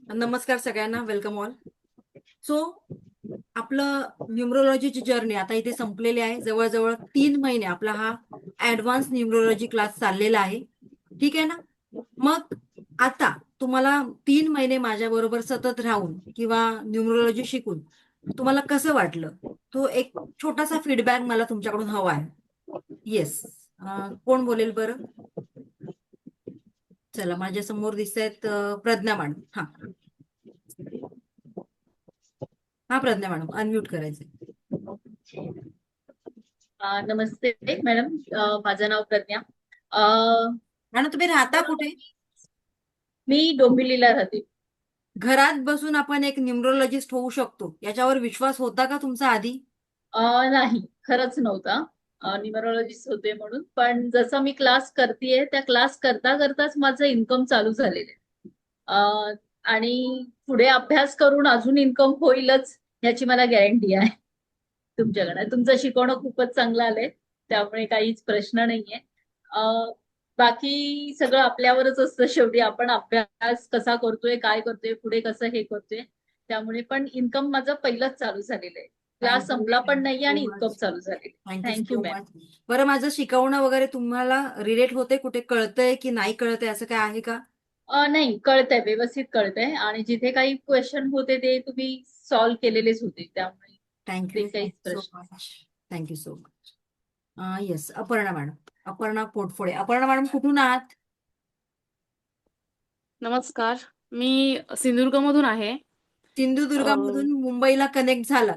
नमस्कार सगळ्यांना, welcome all. So आपलं न्यूमरोलॉजीची जर्नी आता इथे संपलेली आहे. जवळजवळ 3 महिने आपला हा ऍडव्हान्स न्यूमरोलॉजी क्लास चाललेला आहे. ठीक आहे ना? मग आता तुम्हाला 3 महिने माझ्या बरोबर सतत राहून किंवा न्यूमरोलॉजी शिकून तुम्हाला कसं वाटलं? तो एक छोटासा फीडबॅक मला तुमच्याकडून हवा आहे. येस, कोण बोलेल बरं? चला, माझ्या समोर दिसत आहेत प्रज्ञा मॅडम. हा प्रज्ञा मॅडम, अनम्यूट करायचंय. नमस्ते मॅडम. माझं नाव प्रज्ञा. अ, मॅडम, तुम्ही राहता कुठे? मी डोंबिवलीला राहते. घरात बसून आपण एक न्यूमरोलॉजिस्ट होऊ शकतो याच्यावर विश्वास होता का तुमचा आधी? नाही, खरंच नव्हता. न्यूमरोलॉजिस्ट होते म्हणून, पण जसं मी क्लास करतेय त्या क्लास करता करताच माझं इन्कम चालू झालेलं आहे. अ, आणि पुढे अभ्यास करून अजून इन्कम होईलच याची मला गॅरंटी आहे. तुमच्याकडे तुमचं शिकवणं खूपच चांगलं आलंय, त्यामुळे काहीच प्रश्न नाहीये. बाकी सगळं आपल्यावरच असतं शेवटी. आपण अभ्यास कसा करतोय, काय करतोय, पुढे कसं हे करतोय. त्यामुळे पण इन्कम माझं पहिलंच चालू झालेलं आहे. क्लास थँक्यू, संपला पण थँक्यू नाही सो आणि इन्कम मच. चालू झालेलं. Thank you thank you so ma'am. Much. बरं, माझं शिकवणं वगैरे तुम्हाला रिलेट होते? कुठे कळतंय की नाही कळतंय, असं काय आहे का? नाही, कळतंय, व्यवस्थित कळतंय. आणि जिथे काही क्वेश्चन होते ते तुम्ही सॉल्व्ह केलेलेच होते, त्यामुळे थँक्यू, ते काहीच थँक्यू सो प्रश्न. Much. Thank you so much. Yes, Aparna madam. Aparna Potphode. Aparna madam, कुठून आहात? नमस्कार. मी सिंधुदुर्गमधून आहे. सिंधुदुर्गामधून मुंबईला कनेक्ट झाला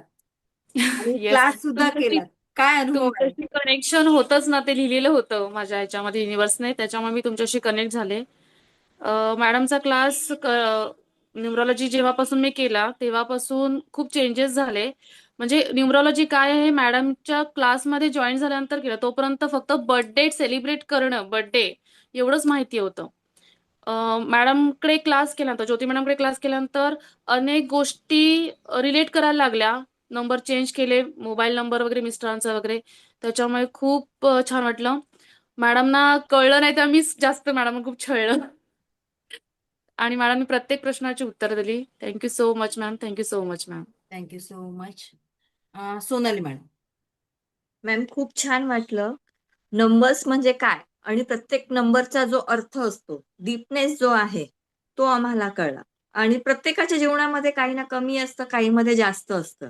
आणि येस. क्लास सुद्धा तुमच्याशी केला. काय अनुभव आहे? तुमच्याशी कनेक्शन होतच ना, ते लिहिलेलं होतं माझ्या ह्याच्यामध्ये युनिव्हर्सने, त्याच्यामुळे मी तुमच्याशी कनेक्ट झाले. मॅडमचा क्लास न्यूमरॉलॉजी जेव्हापासून मी केला तेव्हापासून खूप चेंजेस झाले. म्हणजे न्यूमरॉलॉजी काय आहे, मॅडमच्या क्लासमध्ये जॉईन झाल्यानंतर केलं. तोपर्यंत फक्त बर्थडे सेलिब्रेट करणं, बर्थडे एवढंच माहिती होतं. मॅडमकडे क्लास केल्यानंतर, ज्योती मॅडमकडे क्लास केल्यानंतर अनेक गोष्टी रिलेट करायला लागल्या. नंबर चेंज केले, मोबाईल नंबर वगैरे मिस्टरांचा वगैरे. त्याच्यामुळे खूप छान वाटलं. मॅडमना कळलं नाही तर मीच जास्त मॅडम खूप छळलं. आणि मॅडमनी प्रत्येक प्रश्नाची उत्तर दिली. Thank you so much ma'am. Thank you so much ma'am. Thank you so much. Sonali madam. Ma'am, खूप छान वाटलं. नंबर्स म्हणजे काय आणि प्रत्येक नंबरचा जो अर्थ असतो, डीपनेस जो आहे, तो आम्हाला कळला. आणि प्रत्येकाच्या जीवनामध्ये काही ना कमी असतं, काही मध्ये जास्त असतं.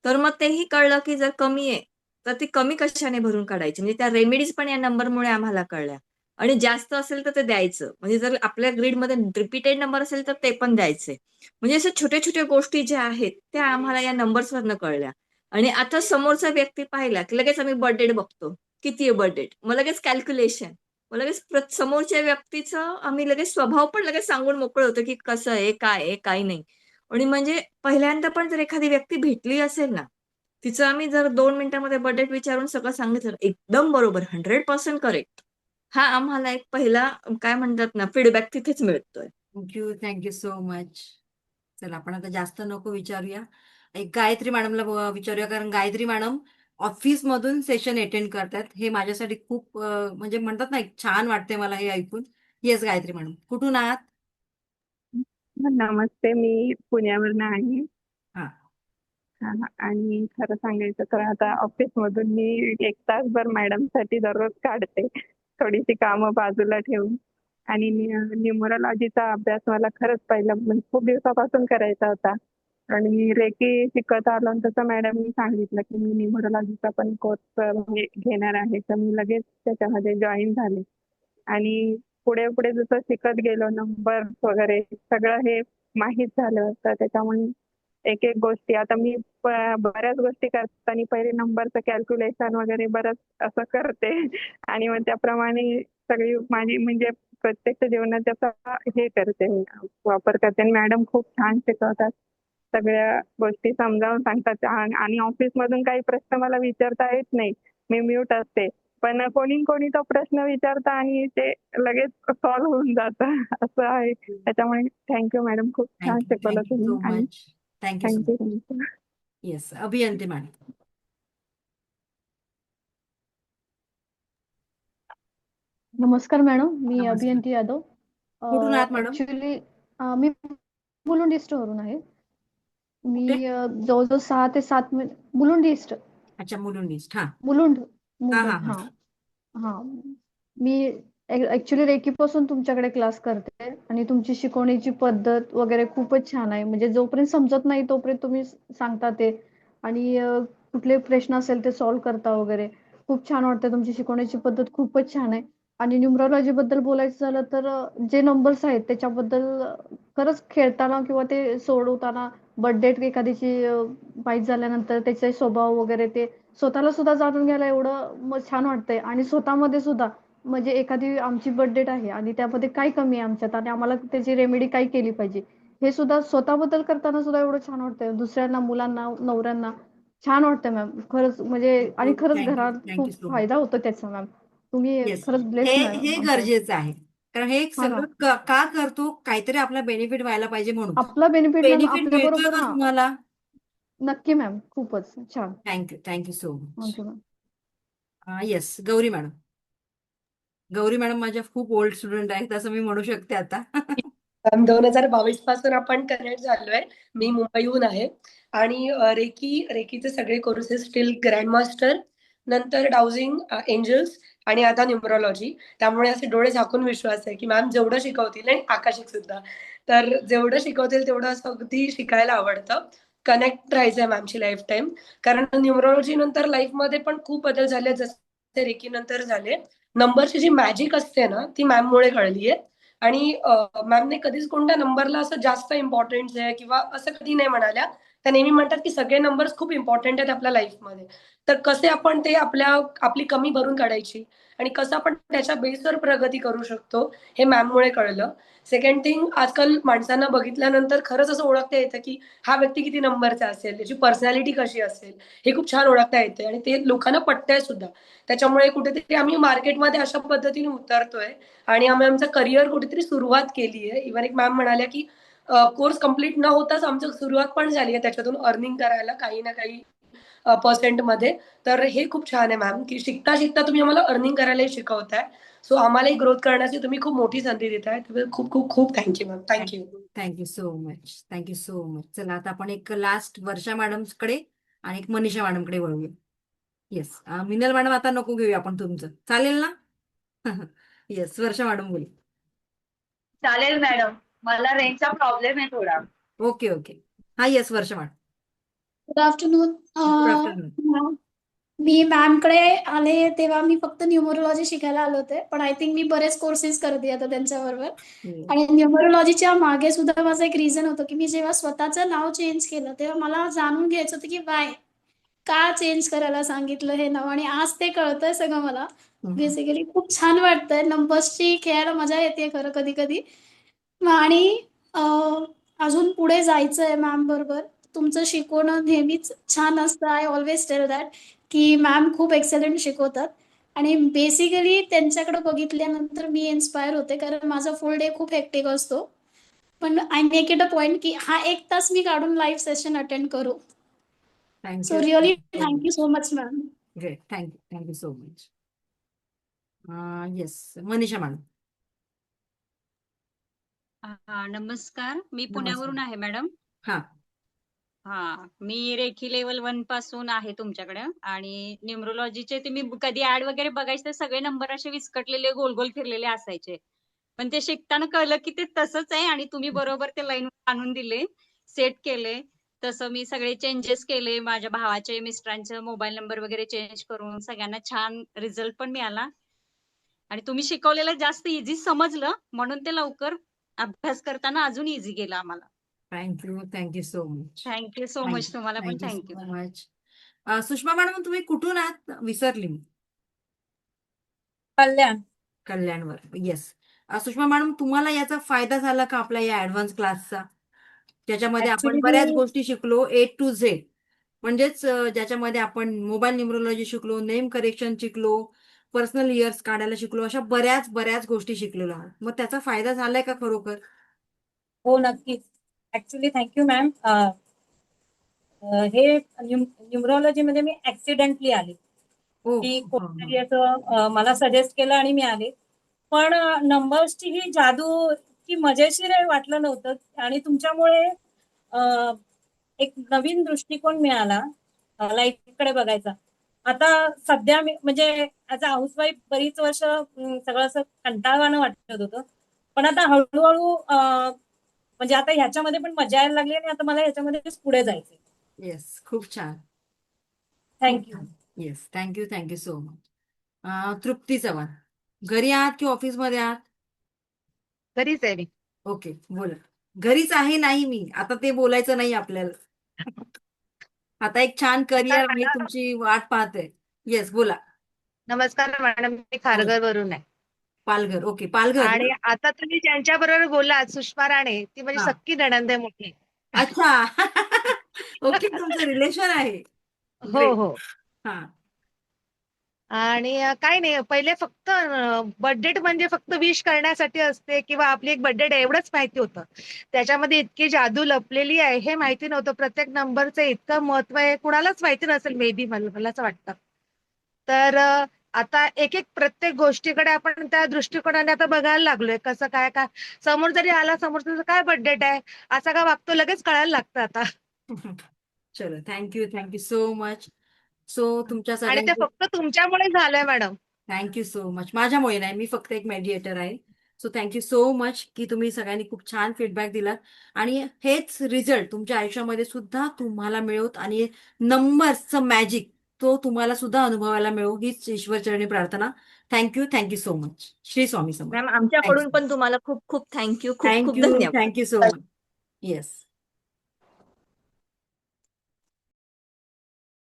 तर मग तेही कळलं की जर कमी आहे तर ती कमी कशाने भरून काढायची, म्हणजे त्या रेमेडीज पण या नंबरमुळे आम्हाला कळल्या. आणि जास्त असेल तर ते द्यायचं, म्हणजे जर आपल्या ग्रीडमध्ये रिपीटेड नंबर असेल तर ते पण द्यायचे. म्हणजे अशा छोट्या छोट्या गोष्टी ज्या आहेत त्या आम्हाला या नंबर्सवरनं कळल्या. आणि आता समोरचा व्यक्ती पाहिला की लगेच आम्ही बर्थ डेट बघतो. किती आहे बर्थ डेट? मग लगेच कॅल्क्युलेशन. मग लगेच समोरच्या व्यक्तीचं आम्ही लगेच स्वभाव पण लगेच सांगून मोकळं होतो की कसं आहे, काय आहे, काय नाही. आणि म्हणजे पहिल्यांदा पण जर एखादी व्यक्ती भेटली असेल ना, तिचं आम्ही जर 2 मिनिटांमध्ये बर्थ डेट विचारून सगळं सांगितलं, एकदम बरोबर 100% करेक्ट. हा आम्हाला एक पहिला काय म्हणतात ना, फीडबॅक तिथेच मिळतोय. Thank you so much. चला, आपण आता जास्त नको विचारूया. एक गायत्री मॅडमला विचारूया, कारण गायत्री मॅडम ऑफिस मधून सेशन अटेंड करतात. हे माझ्यासाठी खूप म्हणजे म्हणतात ना, एक छान वाटते मला हे ऐकून. येस गायत्री मॅडम, कुठून आहात? नमस्ते, मी पुण्यावरनं आहे. हा. आणि खरं सांगायचं तर आता ऑफिसमधून मी 1 तासभर मॅडमसाठी दररोज काढते, थोडीशी कामं बाजूला ठेवून. आणि न्यूमरोलॉजीचा अभ्यास मला खरंच पहिला म्हणजे खूप दिवसापासून करायचा होता. आणि रेकी शिकत आलो आणि तसं मॅडमनी सांगितलं की मी न्यूमरोलॉजीचा पण कोर्स म्हणजे घेणार आहे, तर मी लगेच त्याच्यामध्ये जॉईन झाले. आणि पुढे पुढे जसं शिकत गेलो, नंबर वगैरे सगळं हे माहीत झालं, तर त्याच्यामुळे एक एक गोष्टी आता मी बऱ्याच गोष्टी करताना पहिले नंबरचं कॅल्क्युलेशन वगैरे बरंच असं करते. आणि मग त्याप्रमाणे सगळी माझी म्हणजे प्रत्यक्ष जीवनात त्याचा हे करते, वापर करते. आणि मॅडम खूप छान शिकवतात, सगळ्या गोष्टी समजावून सांगतात. आणि ऑफिसमधून काही प्रश्न मला विचारता येत नाही, मी म्यूट असते. पण कोणी कोणी तो प्रश्न विचारता आणि ते लगेच सॉल्व्ह होऊन जातं. असं आहे. त्याच्यामुळे थँक्यू मॅडम, खूप छान थँक्यू, शिकवलं थँक्यू तुम्ही. सो आणि much. Thank you so thank you much. Thank you. Yes, Abhiyanti madam. नमस्कार मॅडम, मी नमस्कार. अभियंती यादव. कुठून आहात मॅडम? ऍक्च्युली मी मुलुंड ईस्टवरून आहे. कुठे? मी जवळजवळ 6 ते 7 मुलुंड ईस्ट, अच्छा, मुलुंडीस्ट. हा मुलुंड, हा हा मुलुंड. हा. हा हा. मी ऍक्च्युली रेकीपासून तुमच्याकडे क्लास करते आणि तुमची शिकवण्याची पद्धत वगैरे खूपच छान आहे. म्हणजे जोपर्यंत समजत नाही तोपर्यंत तुम्ही सांगता ते आणि कुठले प्रश्न असेल ते सॉल्व्ह करता वगैरे. खूप छान वाटतं. तुमची शिकवण्याची पद्धत खूपच छान आहे. आणि न्यूमरॉलॉजी बद्दल बोलायचं झालं तर जे नंबर्स आहेत त्याच्याबद्दल खरंच खेळताना किंवा ते सोडवताना बर्थडे एखाद्याची माहीत झाल्यानंतर त्याचे स्वभाव वगैरे ते स्वतःला सुद्धा जाणून घ्यायला एवढं छान वाटतंय आणि स्वतःमध्ये सुद्धा म्हणजे एखादी आमची बर्थ डेट आहे आणि त्यामध्ये काय कमी आहे आमच्यात आणि आम्हाला त्याची रेमेडी काय केली पाहिजे हे सुद्धा स्वतःबद्दल करताना सुद्धा एवढं छान वाटतंय. दुसऱ्यांना, मुलांना, नवऱ्यांना छान वाटतंय मॅम. खरंच म्हणजे आणि खरंच थँक्यू, घरात थँक्यू खूप सो मच. फायदा होतो त्याचा मॅम. तुम्ही येस, खरंच हे ब्लेस्ड हे मॅम आमच्या. गरजेचं आहे. कारण हे हा ना. सगळं का करतो, काहीतरी आपला बेनिफिट व्हायला पाहिजे म्हणून. आपला बेनिफिट मॅम बेनिफिट आपल्या मिळतोय बरोबर. का हा, तुम्हाला? नक्की मॅम. खूपच छान. Thank you, thank you so much. Thank you ma'am. Yes, Gauri madam. Gauri madam माझ्या खूप ओल्ड स्टुडंट आहेत असं मी म्हणू शकते आता. मॅम 2022 पासून आपण कनेक्ट झालोय. मी मुंबईहून आहे आणि रेकीचे सगळे कोर्सेस स्टील ग्रँड मास्टर, नंतर डाउजिंग एंजल्स आणि आता न्यूमरॉलॉजी. त्यामुळे असे डोळे झाकून विश्वास आहे की मॅम जेवढं शिकवतील आणि आकाशिक सुद्धा, तर जेवढं शिकवतील तेवढं असं अगदी शिकायला आवडतं. कनेक्ट राहायचंय मॅमची लाईफ टाईम. कारण न्यूमरॉलॉजी नंतर लाईफमध्ये पण खूप बदल झाले जसे रेकी नंतर झाले. नंबरची जी मॅजिक असते ना ती मॅममुळे कळलीये. आणि मॅमने कधीच कोणत्या नंबरला असं जास्त इम्पॉर्टन्स आहे किंवा असं कधी नाही म्हणाल्या. त्या नेहमी म्हणतात की सगळे नंबर्स खूप इम्पॉर्टंट आहेत आपल्या लाईफमध्ये. तर कसे आपण ते आपली कमी भरून काढायची आणि कसं आपण त्याच्या बेसवर प्रगती करू शकतो हे मॅममुळे कळलं. सेकंड थिंग, आजकाल माणसांना बघितल्यानंतर खरंच असं ओळखता येतं की हा व्यक्ती किती नंबरचा असेल, त्याची पर्सनॅलिटी कशी असेल, हे खूप छान ओळखता येते आणि ते लोकांना पटतंय सुद्धा. त्याच्यामुळे कुठेतरी आम्ही मार्केटमध्ये अशा पद्धतीने उतरतोय आणि आम्ही आमचं करिअर कुठेतरी सुरुवात केली आहे. इव्हन एक मॅम म्हणाल्या की कोर्स कम्प्लीट न होताच आमची सुरुवात पण झाली आहे त्याच्यातून अर्निंग करायला काही ना काही पर्सेंटमध्ये. तर हे खूप छान आहे मॅम की शिकता शिकता तुम्ही आम्हाला अर्निंग करायलाही शिकवताय. सो आम्हालाही ग्रोथ करण्याची तुम्ही खूप मोठी संधी देताय. खूप खूप खूप thank you ma'am. Thank you. Thank you so much. Thank you so much. चला आता आपण एक लास्ट वर्षा मॅडमकडे आणि एक मनीषा मॅडमकडे वळूया. येस, मिनल मॅडम आता नको घेऊया आपण तुमचं, चालेल ना? येस, वर्षा मॅडम बोल. चालेल मॅडम. मला रेंजचा प्रॉब्लेम आहे थोडा. Okay okay. हा, yes, Varsha madam. Good afternoon. Good afternoon. मी मॅमकडे आले तेव्हा मी फक्त न्यूमरोलॉजी शिकायला आले होते, पण आय थिंक मी बरेच कोर्सेस करते आता त्यांच्याबरोबर. आणि न्यूमरोलॉजीच्या मागे सुद्धा माझं एक रिझन होतं की मी जेव्हा स्वतःचं नाव चेंज केलं तेव्हा मला जाणून घ्यायचं होतं की वाय, का चेंज करायला सांगितलं हे नाव, आणि आज ते कळतंय सगळं मला. बेसिकली खूप छान वाटतंय. नंबर्सची खेळायला मजा येते खरं कधी कधी. आणि अजून पुढे जायचंय मॅम बरोबर. तुमचं शिकवणं नेहमीच छान असतं. आय ऑलवेज टेल दॅट की मॅम खूप एक्सलंट शिकवतात आणि बेसिकली त्यांच्याकडे बघितल्यानंतर मी इन्स्पायर होते, कारण माझा फुल डे खूप हेक्टिक असतो. पण I make it a point की हा 1 तास मी काढून लाईव्ह सेशन अटेंड करू. So thank you really so thank you much. So much ma'am. Great, thank you, thank you so much. Yes, Manisha madam. नमस्कार. मी नमस्कार. पुण्यावरून आहे मॅडम. हा मी रेखी लेवल 1 पासून आहे तुमच्याकडे आणि न्यूमरोलॉजीचे तुम्ही कधी ऍड वगैरे बघायचे तर सगळे नंबर असे विस्कटलेले गोल गोल फिरलेले असायचे. पण ते शिकताना कळलं की ते तसंच आहे आणि तुम्ही बरोबर ते लाईन आणून दिले, सेट केले. तसं मी सगळे चेंजेस केले. माझ्या भावाचे, मिस्टरांचे मोबाईल नंबर वगैरे चेंज करून सगळ्यांना छान रिझल्ट पण मिळाला. आणि तुम्ही शिकवलेलं जास्त इझी समजलं म्हणून ते लवकर अभ्यास करताना अजून इझी गेला आम्हाला. Thank you so much. Thank you so much. तुम्हाला पण thank you. So much. Sushma madam, तुम्ही कुठून आहात? विसरली मी. कल्याणवर. येस. सुषमा मॅडम, तुम्हाला याचा फायदा झाला का आपल्या या ऍडव्हान्स क्लासचा? ज्याच्यामध्ये आपण ऍक्च्युली बऱ्याच गोष्टी शिकलो, A to Z. म्हणजेच ज्याच्यामध्ये आपण मोबाईल न्यूमरोलॉजी शिकलो, नेम करेक्शन शिकलो, पर्सनल इयर्स काढायला शिकलो, अशा बऱ्याच बऱ्याच गोष्टी शिकलेलो आहोत. मग त्याचा फायदा झालाय का खरोखर? हो, नक्कीच. Actually thank you ma'am. हे न्यूमरॉलॉजी मध्ये मी ऍक्सिडेंटली आले की कोणतरी असं मला सजेस्ट केलं आणि मी आले. पण नंबर्सची ही जादू की मजेशीर हे वाटलं नव्हतं आणि तुमच्यामुळे एक नवीन दृष्टिकोन मिळाला लाईफकडे बघायचा. आता सध्या मी म्हणजे ऍज अ हाऊसवाईफ बरीच वर्ष सगळं असं कंटाळवाणं वाटत होतं, पण आता हळूहळू म्हणजे आता ह्याच्यामध्ये पण मजा यायला लागली आणि आता मला ह्याच्यामध्येच पुढे जायचंय. येस, खूप छान, खूप थँक्यू. छान. Yes, thank you so much. Trupti Chavan, घरी आहात की ऑफिसमध्ये आहात? घरीच आहे मी. ओके, बोला. घरीच आहे नाही मी, आता ते बोलायचं नाही आपल्याला. आता एक छान करिअर मी नमस्कार तुमची वाट पाहते. येस, बोला. मॅडम, मी हो, खारघर वरून आहे. पालघर. ओके, पालघर आणि ना? आता तुम्ही ज्यांच्या बरोबर बोलात सुषमा राणे, ती माझी हा, सख्खी नणंद आहे मोठी. अच्छा. ओके, तुमचं रिलेशन आहे. हो ग्रेट. हो. हा, आणि काही नाही, पहिले फक्त बर्थडे म्हणजे फक्त विश करण्यासाठी असते किंवा आपली एक बर्थडे डे एवढंच माहिती होतं. त्याच्यामध्ये इतकी जादू लपलेली आहे हे माहिती नव्हतं. प्रत्येक नंबरचं इतकं महत्व आहे, कुणालाच माहिती नसेल मे बी, मला असं वाटतं. तर आता एक एक प्रत्येक गोष्टीकडे आपण त्या दृष्टिकोनाने आता बघायला लागलोय, कसं काय काय समोर जरी आला, समोरचा काय बर्थडे आहे असा का वागतो लगेच कळायला लागतं आता. चलो, थँक्यू सो मच. सो तुमच्या आणि ते सगळ्यांचे फक्त तुमच्यामुळे झालंय मॅडम. Thank you so much. माझ्यामुळे नाही, मी फक्त एक मेडिएटर आहे. सो थँक्यू सो मच की तुम्ही सगळ्यांनी खूप छान फीडबॅक दिलात आणि हेच रिझल्ट तुमच्या आयुष्यामध्ये सुद्धा तुम्हाला मिळवत आणि नंबर्सचं मॅजिक तो तुम्हाला सुद्धा अनुभवायला मिळो हीच ईश्वरचरणी प्रार्थना. Thank you so much. Shri Swami Samarth. Ma'am, आमच्याकडून पण तुम्हाला खूप खूप थँक्यू, खूप खूप धन्यवाद. Thank you so much. येस.